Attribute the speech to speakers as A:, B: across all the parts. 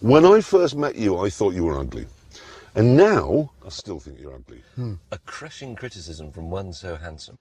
A: When I first met you, I thought you were ugly. And now, I still think you're ugly.
B: A crushing criticism from one so handsome.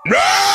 A: No!